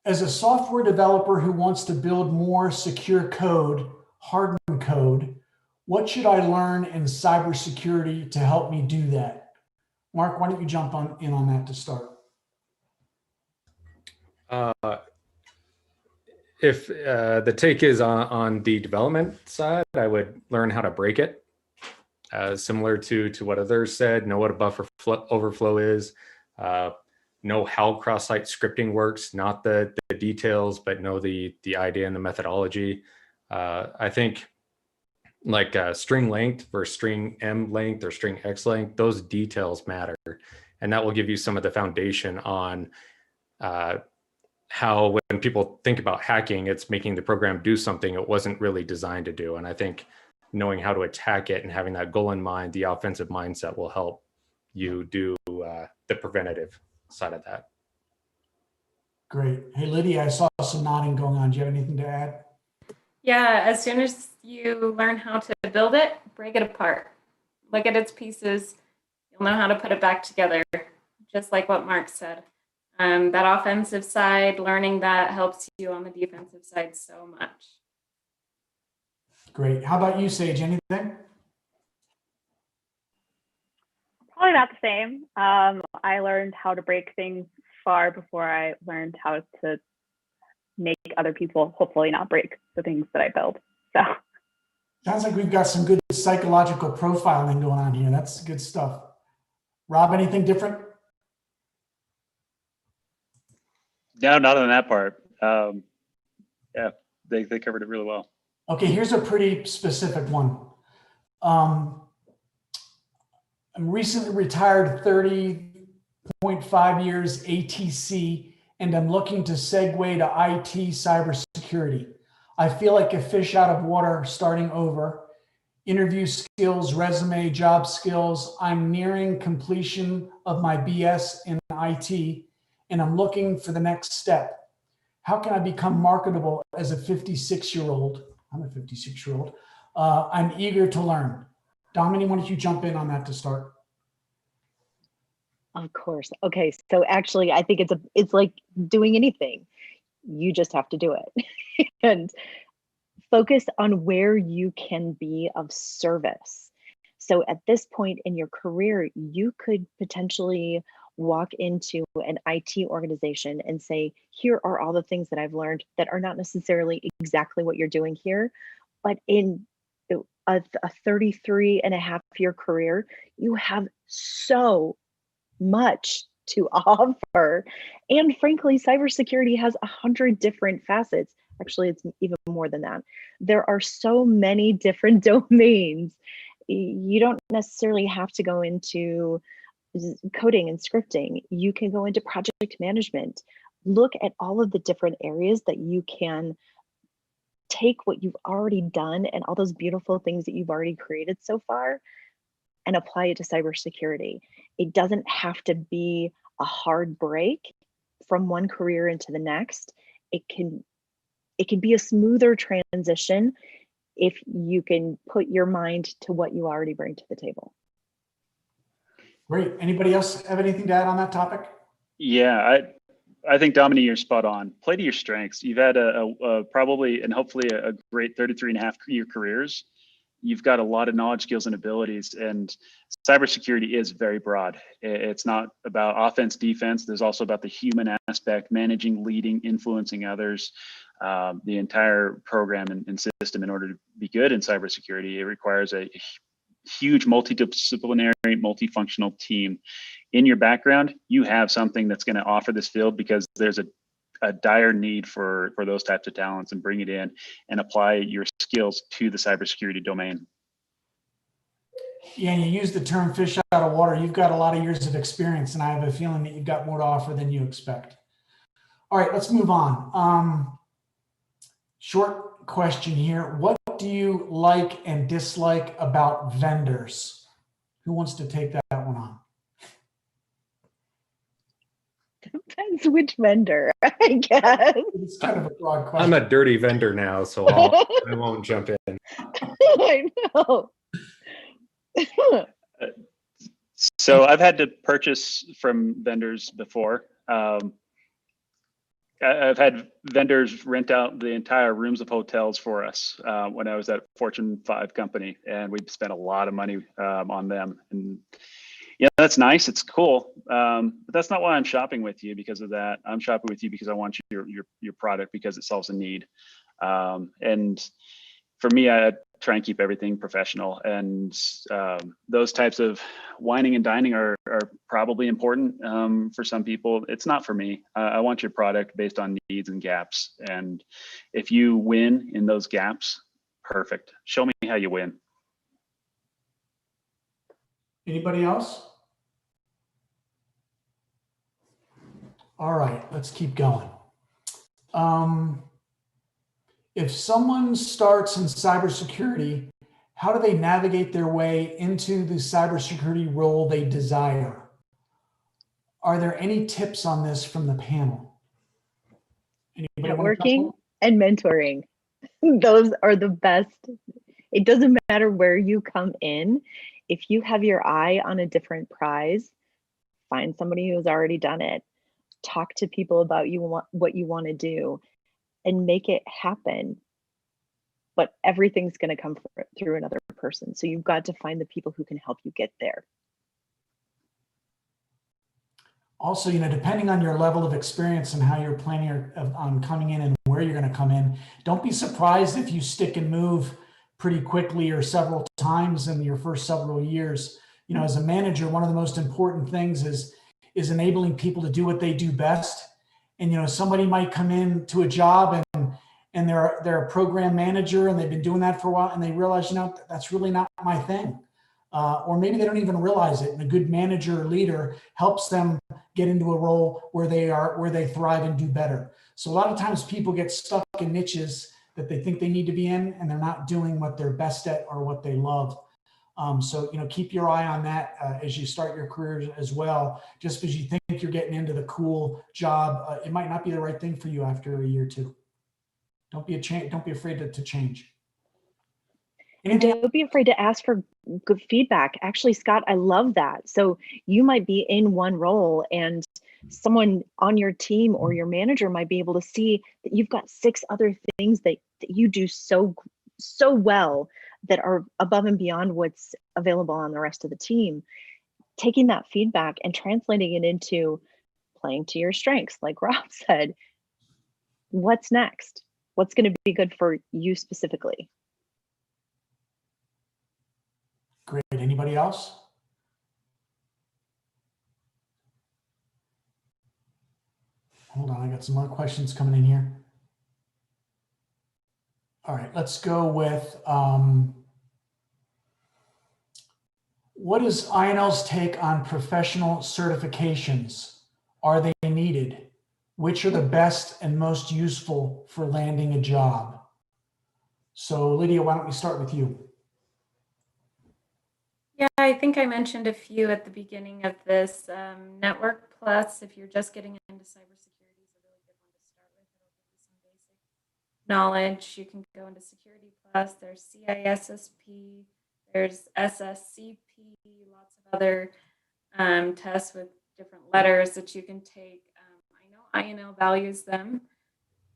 As a software developer who wants to build more secure code, hardened code, what should I learn in cybersecurity to help me do that? Mark, why don't you jump in on that to start? If the take is on the development side, I would learn how to break it. Similar to what others said, know what a buffer overflow is, know how cross-site scripting works, not the details, but know the idea and the methodology. I think like string length versus string M length or string X length, those details matter. And that will give you some of the foundation on how when people think about hacking, it's making the program do something it wasn't really designed to do. And I think knowing how to attack it and having that goal in mind, the offensive mindset will help you do the preventative side of that. Great. Hey, Lydia, I saw some nodding going on. Do you have anything to add? Yeah, as soon as you learn how to build it, break it apart. Look at its pieces. You'll know how to put it back together, just like what Mark said. That offensive side, learning that helps you on the defensive side so much. Great. How about you, Sage? Anything? Probably not the same. I learned how to break things far before I learned how to make other people hopefully not break the things that I build. So Sounds like we've got some good psychological profiling going on here. That's good stuff. Rob, anything different? No, not on that part. Yeah, they covered it really well. Okay, here's a pretty specific one. I'm recently retired, 30.5 years ATC, and I'm looking to segue to IT cybersecurity. I feel like a fish out of water starting over. Interview skills, resume, job skills. I'm nearing completion of my BS in IT, and I'm looking for the next step. How can I become marketable as a 56-year-old? I'm a 56-year-old. I'm eager to learn. Dominique, why don't you jump in on that to start? Of course. Okay, so actually, I think it's like doing anything. You just have to do it, and focus on where you can be of service. So at this point in your career, you could potentially walk into an IT organization and say, here are all the things that I've learned that are not necessarily exactly what you're doing here, but in a 33.5 year career, you have so much to offer. And frankly, cybersecurity has 100 different facets. Actually, it's even more than that. There are so many different domains. You don't necessarily have to go into coding and scripting. You can go into project management. Look at all of the different areas that you can take what you've already done and all those beautiful things that you've already created so far and apply it to cybersecurity. It doesn't have to be a hard break from one career into the next. It can be a smoother transition if you can put your mind to what you already bring to the table. Great. Anybody else have anything to add on that topic? Yeah, I think Dominique, you're spot on. Play to your strengths. You've had a probably and hopefully a great 33.5 year careers. You've got a lot of knowledge, skills, and abilities. And cybersecurity is very broad. It's not about offense, defense. There's also about the human aspect, managing, leading, influencing others. The entire program and system, in order to be good in cybersecurity, it requires a huge multidisciplinary, multifunctional team. In your background, you have something that's going to offer this field because there's a dire need for those types of talents, and bring it in and apply your skills to the cybersecurity domain. Yeah, and you use the term fish out of water. You've got a lot of years of experience, and I have a feeling that you've got more to offer than you expect. All right, let's move on. Short question here. What do you like and dislike about vendors? Who wants to take that one on? Depends which vendor, I guess. It's kind of a broad question. I'm a dirty vendor now, so I won't jump in. I know. So I've had to purchase from vendors before. I've had vendors rent out the entire rooms of hotels for us when I was at a Fortune 5 company, and we spent a lot of money on them. And yeah, that's nice. It's cool, but that's not why I'm shopping with you because of that. I'm shopping with you because I want your product because it solves a need. And for me, I try and keep everything professional, and those types of whining and dining are probably important for some people. It's not for me. I want your product based on needs and gaps, and if you win in those gaps, perfect. Show me how you win. Anybody else? All right, let's keep going. If someone starts in cybersecurity, how do they navigate their way into the cybersecurity role they desire? Are there any tips on this from the panel? Networking and mentoring. Those are the best. It doesn't matter where you come in. If you have your eye on a different prize, find somebody who's already done it. Talk to people about what you want to do and make it happen. But everything's going to come through another person. So you've got to find the people who can help you get there. Also, depending on your level of experience and how you're planning on coming in and where you're going to come in, don't be surprised if you stick and move pretty quickly or several times in your first several years. As a manager, one of the most important things is enabling people to do what they do best. And somebody might come in to a job and they're a program manager and they've been doing that for a while, and they realize, that's really not my thing. Or maybe they don't even realize it. And a good manager or leader helps them get into a role where they thrive and do better. So a lot of times people get stuck in niches that they think they need to be in, and they're not doing what they're best at or what they love. So, keep your eye on that as you start your career as well. Just because you think you're getting into the cool job, it might not be the right thing for you after a year or two. Don't be afraid to change. And don't be afraid to ask for good feedback. Actually, Scott, I love that. So you might be in one role and someone on your team or your manager might be able to see that you've got 6 other things that you do so well that are above and beyond what's available on the rest of the team. Taking that feedback and translating it into playing to your strengths, like Rob said. What's next? What's going to be good for you specifically? Great. Anybody else? Hold on, I got some more questions coming in here. All right, let's go with what is INL's take on professional certifications? Are they needed? Which are the best and most useful for landing a job? So Lydia, why don't we start with you? Yeah, I think I mentioned a few at the beginning of this. Network Plus, if you're just getting into cybersecurity, is a really good one to start with. It'll give you some basic knowledge. You can go into Security Plus. There's CISSP. There's SSCP. Lots of other tests with different letters that you can take. I know INL values them.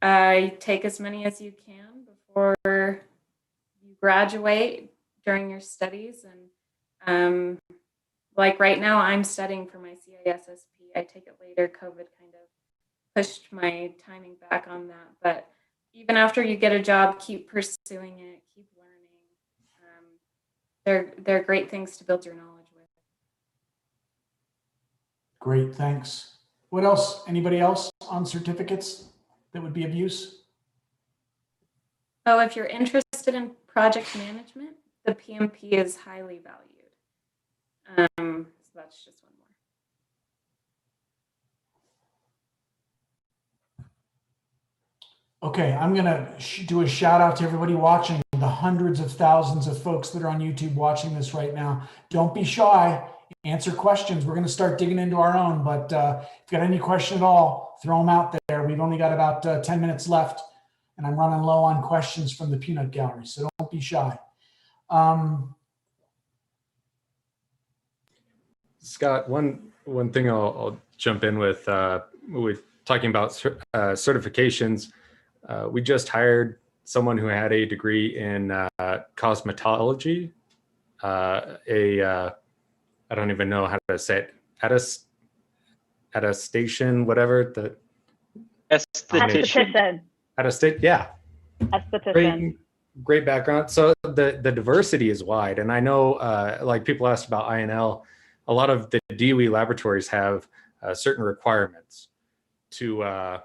Take as many as you can before you graduate during your studies. And like right now, I'm studying for my CISSP. I take it later. COVID kind of pushed my timing back on that. But even after you get a job, keep pursuing it, keep learning. They're great things to build your knowledge with. Great, thanks. What else? Anybody else on certificates that would be of use? Oh, if you're interested in project management, the PMP is highly valued. So that's just one more. Okay, I'm going to do a shout out to everybody watching, the hundreds of thousands of folks that are on YouTube watching this right now. Don't be shy. Answer questions. We're going to start digging into our own, but if you've got any question at all, throw them out there. We've only got about 10 minutes left, and I'm running low on questions from the peanut gallery, so don't be shy. Scott, one thing I'll jump in with, we're talking about certifications. We just hired someone who had a degree in cosmetology, I don't even know how to say it, attestation, whatever, the esthetician. Yeah. Esthetician. Great background. So the diversity is wide. And I know, like people asked about INL, a lot of the DOE laboratories have certain requirements to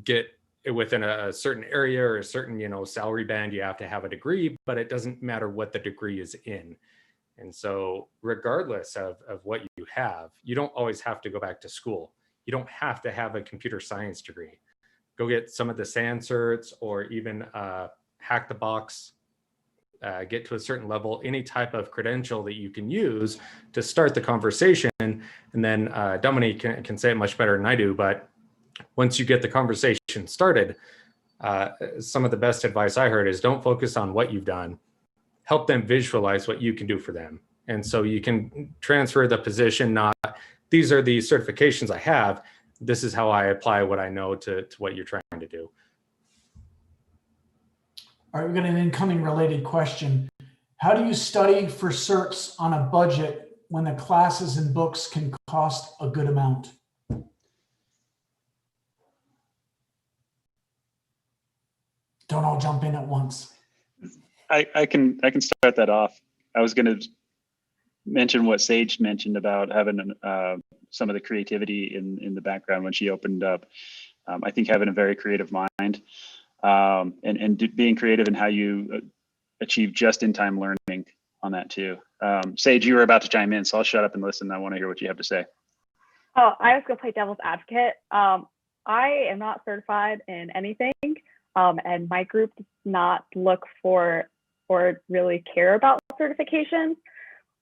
get within a certain area or a certain, salary band. You have to have a degree, but it doesn't matter what the degree is in. And so regardless of what you have, you don't always have to go back to school. You don't have to have a computer science degree. Go get some of the SAN certs or even hack the box, get to a certain level, any type of credential that you can use to start the conversation. And then Dominique can say it much better than I do, but once you get the conversation started, some of the best advice I heard is don't focus on what you've done. Help them visualize what you can do for them. And so you can transfer the position, not these are the certifications I have. This is how I apply what I know to what you're trying to do. All right, we've got an incoming related question. How do you study for certs on a budget when the classes and books can cost a good amount? Don't all jump in at once. I can start that off. I was going to mention what Sage mentioned about having some of the creativity in the background when she opened up. I think having a very creative mind and being creative in how you achieve just-in-time learning on that too. Sage, you were about to chime in, so I'll shut up and listen. I want to hear what you have to say. Oh, I was going to play devil's advocate. I am not certified in anything, and my group does not look for or really care about certifications.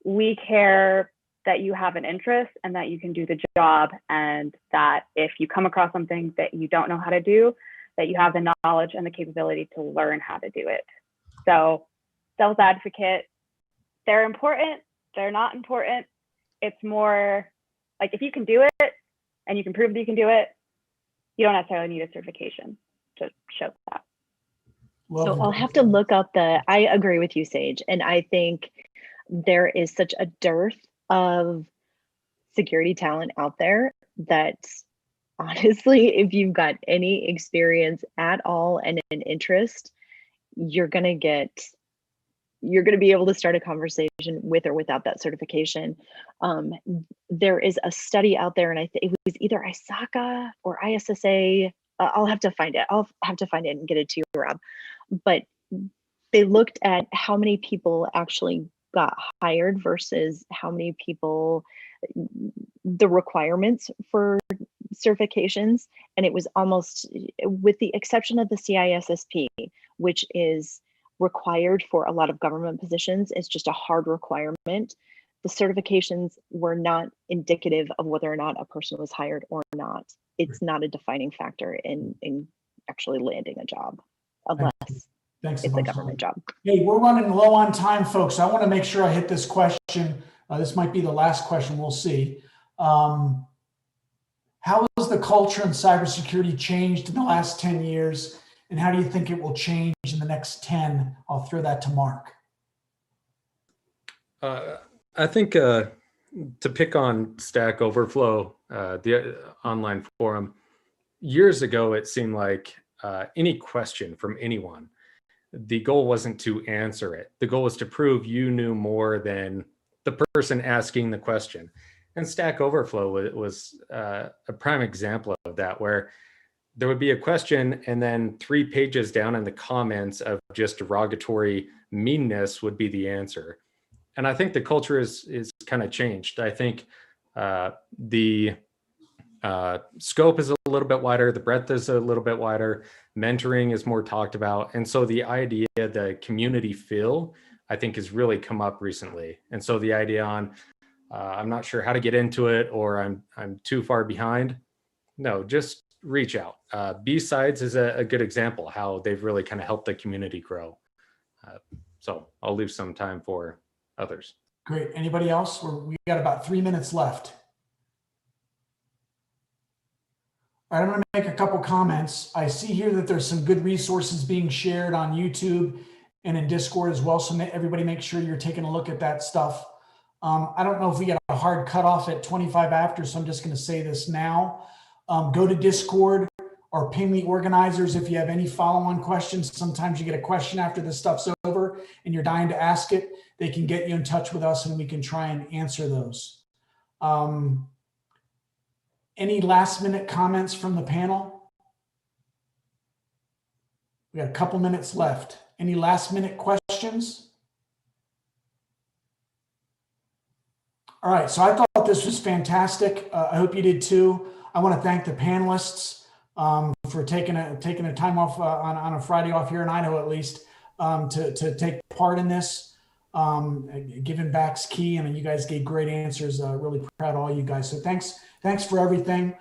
We care that you have an interest and that you can do the job, and that if you come across something that you don't know how to do, that you have the knowledge and the capability to learn how to do it. So devil's advocate, they're important, they're not important. It's more like if you can do it and you can prove that you can do it, you don't necessarily need a certification to show that. So I'll have to look up I agree with you, Sage. And I think there is such a dearth of security talent out there that honestly, if you've got any experience at all and an interest, you're going to be able to start a conversation with or without that certification. There is a study out there, and I think it was either ISACA or ISSA. I'll have to find it. I'll have to find it and get it to you, Rob. But they looked at how many people actually got hired versus how many people, the requirements for certifications. And it was almost, with the exception of the CISSP, which is required for a lot of government positions, it's just a hard requirement. The certifications were not indicative of whether or not a person was hired or not. It's not a defining factor in actually landing a job, unless Thanks it's a government job. Hey, we're running low on time, folks. I want to make sure I hit this question. This might be the last question. We'll see. How has the culture in cybersecurity changed in the last 10 years? And how do you think it will change in the next 10? I'll throw that to Mark. I think to pick on Stack Overflow, the online forum, years ago, it seemed like any question from anyone, the goal wasn't to answer it. The goal was to prove you knew more than the person asking the question. And Stack Overflow was a prime example of that, where there would be a question and then 3 pages down in the comments of just derogatory meanness would be the answer. And I think the culture is kind of changed. I think the scope is a little bit wider, the breadth is a little bit wider, mentoring is more talked about. And so the idea, the community feel, I think has really come up recently. And so the idea on, I'm not sure how to get into it, or I'm too far behind. No, just reach out. B-Sides is a good example how they've really kind of helped the community grow. So I'll leave some time for others. Great. Anybody else? We got about 3 minutes left. All right, I'm going to make a couple comments. I see here that there's some good resources being shared on YouTube and in Discord as well. So everybody make sure you're taking a look at that stuff. I don't know if we get a hard cutoff at 25 after, so I'm just going to say this now. Go to Discord or ping the organizers if you have any follow-on questions. Sometimes you get a question after this stuff's over and you're dying to ask it. They can get you in touch with us and we can try and answer those. Any last minute comments from the panel? We got a couple minutes left. Any last minute questions? All right, so I thought this was fantastic. I hope you did too. I want to thank the panelists for taking a time off on a Friday off here in Idaho, at least, to take part in this. Giving back's key. I mean, you guys gave great answers. Really proud of all you guys. So thanks for everything.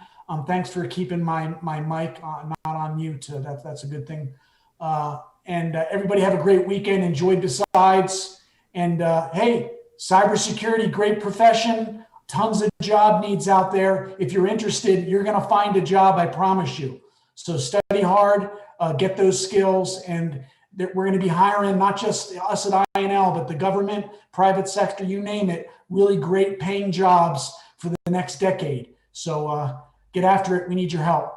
Thanks for keeping my mic not on mute. That's a good thing. And everybody have a great weekend. Enjoy Besides. And hey, cybersecurity, great profession. Tons of job needs out there. If you're interested, you're going to find a job, I promise you. So study hard, get those skills, and we're going to be hiring not just us at INL, but the government, private sector, you name it, really great paying jobs for the next decade. So get after it. We need your help.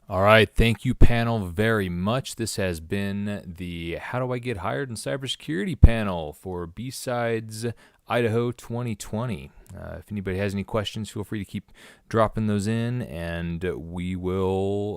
All right. Thank you, panel, very much. This has been the How Do I Get Hired in Cybersecurity panel for B-Sides Idaho 2020. If anybody has any questions, feel free to keep dropping those in, and we will